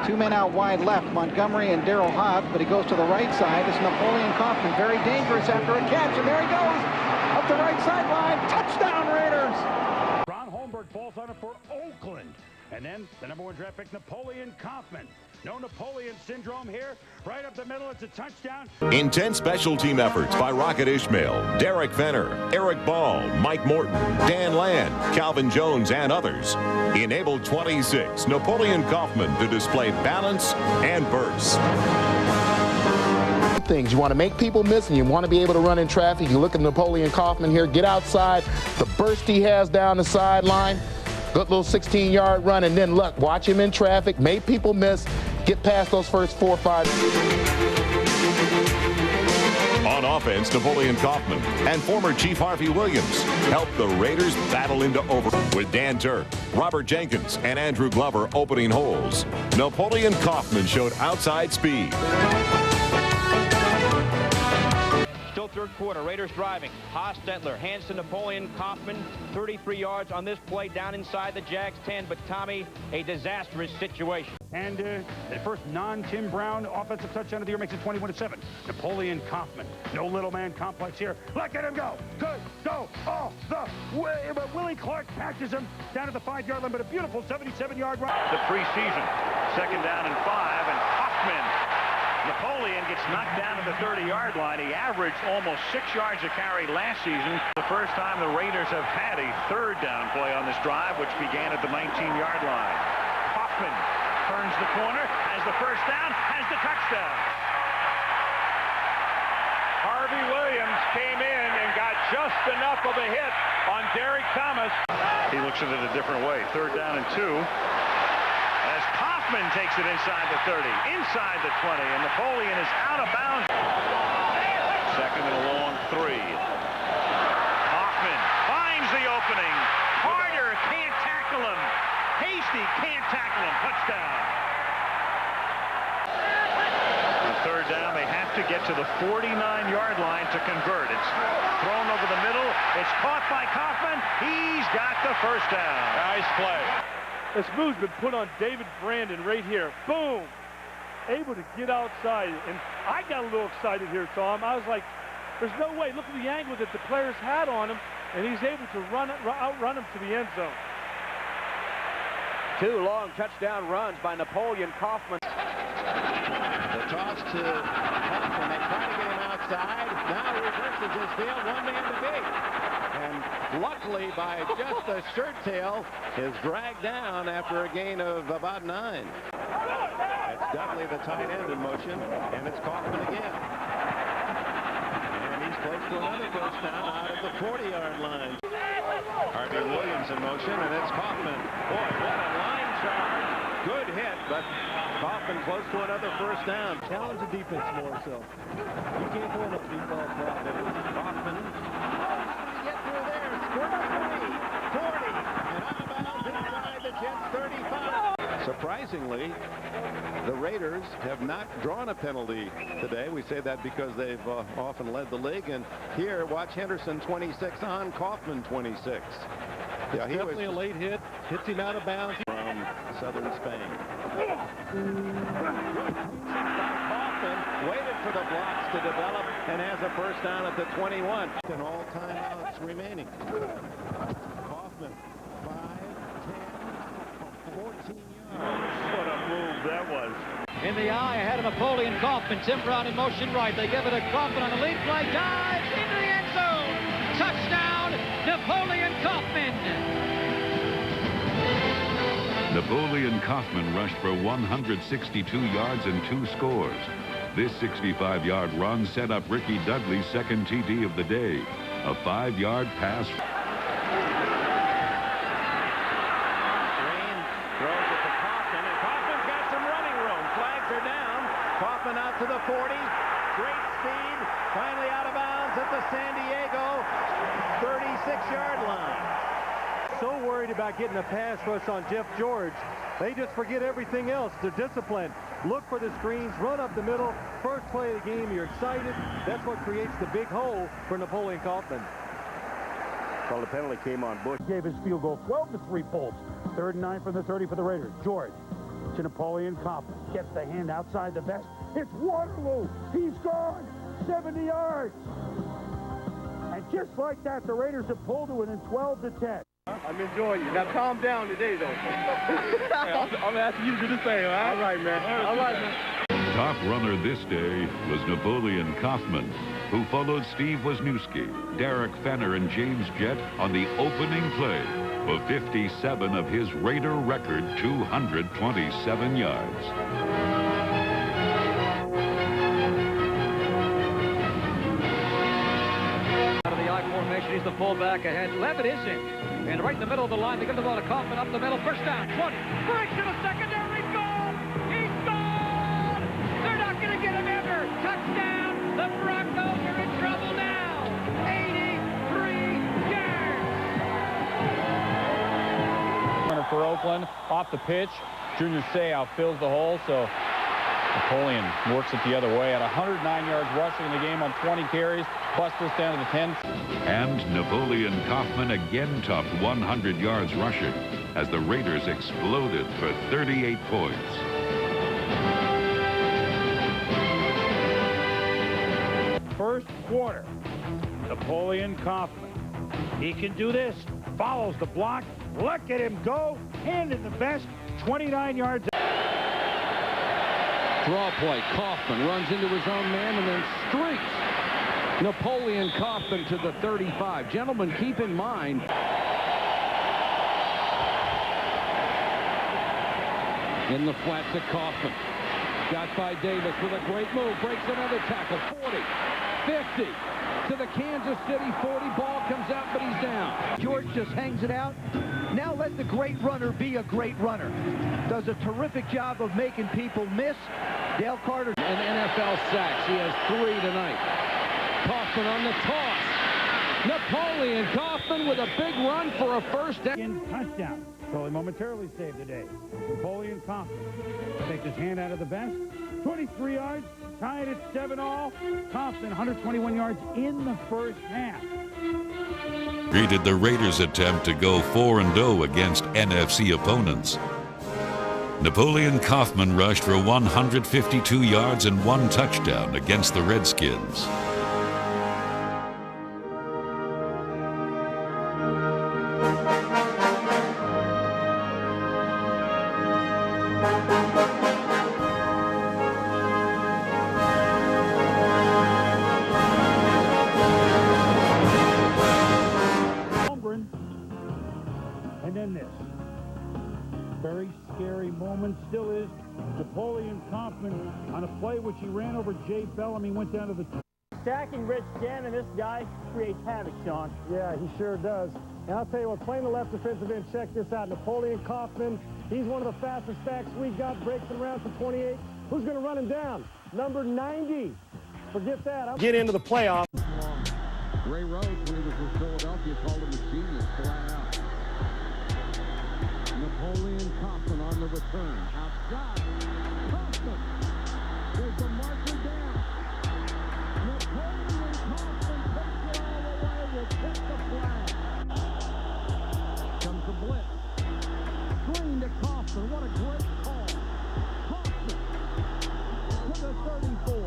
Two men out wide left, Montgomery and Darryl Hobbs, but he goes to the right side. It's Napoleon Kaufman, very dangerous after a catch, and there he goes, up the right sideline. Touchdown, Raiders! Ron Holmberg falls on it for Oakland. And then the #1 draft pick, Napoleon Kaufman. No Napoleon syndrome here. Right up the middle, it's a touchdown. Intense special team efforts by Rocket Ishmael, Derek Fenner, Eric Ball, Mike Morton, Dan Land, Calvin Jones, and others enabled 26 Napoleon Kaufman to display balance and burst. Things you want to make people miss, and you want to be able to run in traffic. You look at Napoleon Kaufman here, get outside, the burst he has down the sideline, good little 16-yard run, and then look, watch him in traffic, make people miss, get past those first 4 or 5. On offense, Napoleon Kaufman and former Chief Harvey Williams helped the Raiders battle into overtime. With Dan Turk, Robert Jenkins, and Andrew Glover opening holes, Napoleon Kaufman showed outside speed. Still third quarter, Raiders driving. Hostetler hands to Napoleon Kaufman, 33 yards on this play down inside the Jags 10, but Tommy, a disastrous situation. And the first non-Tim Brown offensive touchdown of the year makes it 21-7. Napoleon Kaufman, no little man complex here. Look at him go. Good, go off the way. But Willie Clark catches him down at the 5-yard line, but a beautiful 77-yard run. The preseason, 2nd down and 5, and Kaufman. Napoleon gets knocked down at the 30-yard line. He averaged almost 6 yards a carry last season. The first time the Raiders have had a 3rd down play on this drive, which began at the 19-yard line. Kaufman turns the corner, has the first down, has the touchdown. Harvey Williams came in and got just enough of a hit on Derek Thomas. He looks at it a different way. 3rd down and 2. As Kaufman takes it inside the 30, inside the 20, and Napoleon is out of bounds. 2nd and a long 3. Kaufman finds the opening. Carter can't tackle him. Hasty can't tackle him. Touchdown. On 3rd down, they have to get to the 49-yard line to convert. It's thrown over the middle. It's caught by Kaufman. He's got the first down. Nice play. This move's been put on David Brandon right here. Boom! Able to get outside. And I got a little excited here, Tom. I was like, there's no way. Look at the angle that the players had on him, and he's able to outrun him to the end zone. 2 long touchdown runs by Napoleon Kaufman. The toss to Kaufman. They try to get him outside. Now he reverses his field. 1 man to beat. And luckily, by just a shirt tail, is dragged down after a gain of about 9. It's Dudley, the tight end, in motion, and it's Kaufman again. And he's close to another first down out of the 40-yard line. Harvey Williams in motion, and it's Kaufman. Boy, what a line charge. Good hit, but Kaufman close to another first down. Challenge the defense more so. You can't go enough deep ball problem. Kaufman. Get through there. Squirt 40, and out of bounds inside the Jets 35. Surprisingly, the Raiders have not drawn a penalty today. We say that because they've often led the league. And here, watch Henderson 26 on Kaufman 26. Yeah, he definitely a late hit. Hits him out of bounds. From southern Spain. Kaufman waited for the blocks to develop and has a first down at the 21. And all timeouts remaining. Kaufman, 5, 10, 14 yards. What a move that was. In the eye ahead of Napoleon Kaufman. Tim Brown in motion right. They give it to Kaufman on the lead play. Dives into the end zone. Touchdown, Napoleon Kaufman. Napoleon Kaufman rushed for 162 yards and 2 scores. This 65-yard run set up Ricky Dudley's second TD of the day. A 5-yard pass. Green throws it to Kaufman, and Kaufman's got some running room. Flags are down. Kaufman out to the 40. Great speed. Finally out of bounds at the San Diego 36-yard line. So worried about getting a pass rush on Jeff George. They just forget everything else. They're disciplined. Look for the screens, run up the middle. First play of the game, you're excited. That's what creates the big hole for Napoleon Kaufman. Well, the penalty came on Bush. Gave his field goal 12-3 Pulse. 3rd and 9 from the 30 for the Raiders. George to Napoleon Kaufman. Gets the hand outside the vest. It's Waterloo. He's gone. 70 yards. And just like that, the Raiders have pulled to within 12 to 10. I'm enjoying you. Now calm down today, though. I'm asking you to do the same, all right? All right, man. All right, man. Top runner this day was Napoleon Kaufman, who followed Steve Wisniewski, Derek Fenner, and James Jett on the opening play for 57 of his Raider record 227 yards. Out of the I formation, he's the fullback ahead. Levitt is in. And right in the middle of the line, they give the ball to Kaufman up the middle. First down, 20. Breaks to the secondary. Gone! He's gone! They're not going to get him ever. Touchdown! The Broncos are in trouble now. 83 yards. Runner for Oakland, off the pitch. Junior Seau fills the hole, so Napoleon works it the other way at 109 yards rushing in the game on 20 carries, plus this down to the 10. And Napoleon Kaufman again topped 100 yards rushing as the Raiders exploded for 38 points. First quarter, Napoleon Kaufman. He can do this. Follows the block. Look at him go. Hand in the vest. 29 yards. Draw play. Kaufman runs into his own man and then streaks Napoleon Kaufman to the 35. Gentlemen, keep in mind. In the flat to Kaufman. Got by Davis with a great move. Breaks another tackle. 40, 50. To the Kansas City 40. Ball comes out, but he's down. George just hangs it out. Now let the great runner be a great runner. Does a terrific job of making people miss. Dale Carter. And NFL sacks. He has 3 tonight. Kaufman on the toss. Napoleon Kaufman with a big run for a first down. Touchdown. So he momentarily saved the day. Napoleon Kaufman takes his hand out of the vest. 23 yards. Tied at 7-all. Kaufman 121 yards in the first half. Greeted the Raiders' attempt to go 4-0 against NFC opponents. Napoleon Kaufman rushed for 152 yards and 1 touchdown against the Redskins. And then this. Very scary moment still is Napoleon Kaufman on a play which he ran over Jay Bellamy, went down to the... Stacking Rich Gannon, this guy creates havoc, Sean. Yeah, he sure does. And I'll tell you what, playing the left defensive end, check this out. Napoleon Kaufman, he's one of the fastest backs we got, breaks it around for 28. Who's going to run him down? Number 90. Forget that. Get into the playoff. Ray Rhodes, when he was with Philadelphia, called him a genius, flat out. Napoleon Kaufman on the return. Outside. Kaufman. There's the marker down. Napoleon Kaufman takes it all the way. Will kick the flag. Comes the blitz. Screen to Kaufman. What a great call. Kaufman to the 34.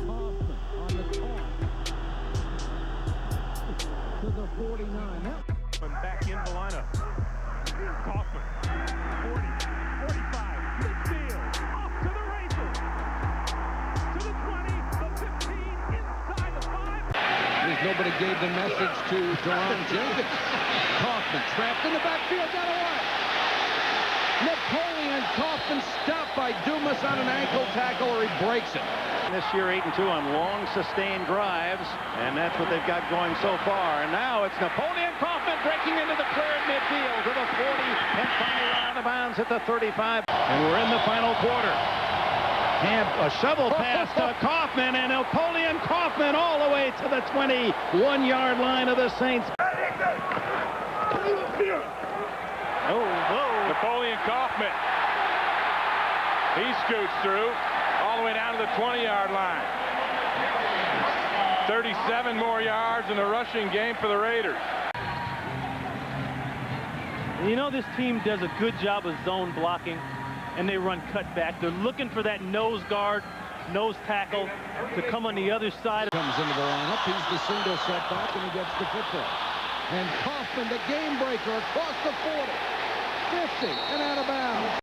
Kaufman on the toss. To the 49. Back in the lineup. Kaufman. 40, 45, midfield, off to the races. To the 20, the 15, inside the 5. Nobody gave the message to Deron Jenkins. Kaufman trapped in the backfield, got away. Napoleon Kaufman stopped by Dumas on an ankle tackle, or he breaks it. This year 8-2 on long sustained drives, and that's what they've got going so far. And now it's Napoleon Kaufman breaking into the cleared midfield to the 40 and finally out of bounds at the 35. And we're in the final quarter. And a shovel pass to Kaufman, and Napoleon Kaufman all the way to the 21-yard line of the Saints. Oh, whoa. Napoleon Kaufman. He scoots through all the way down to the 20-yard line. 37 more yards in the rushing game for the Raiders. You know, this team does a good job of zone blocking, and they run cutback. They're looking for that nose guard, nose tackle to come on the other side. Comes into the lineup. He's the single setback, and he gets the football. And Kaufman, the game breaker, across the 40, 50, and out of bounds.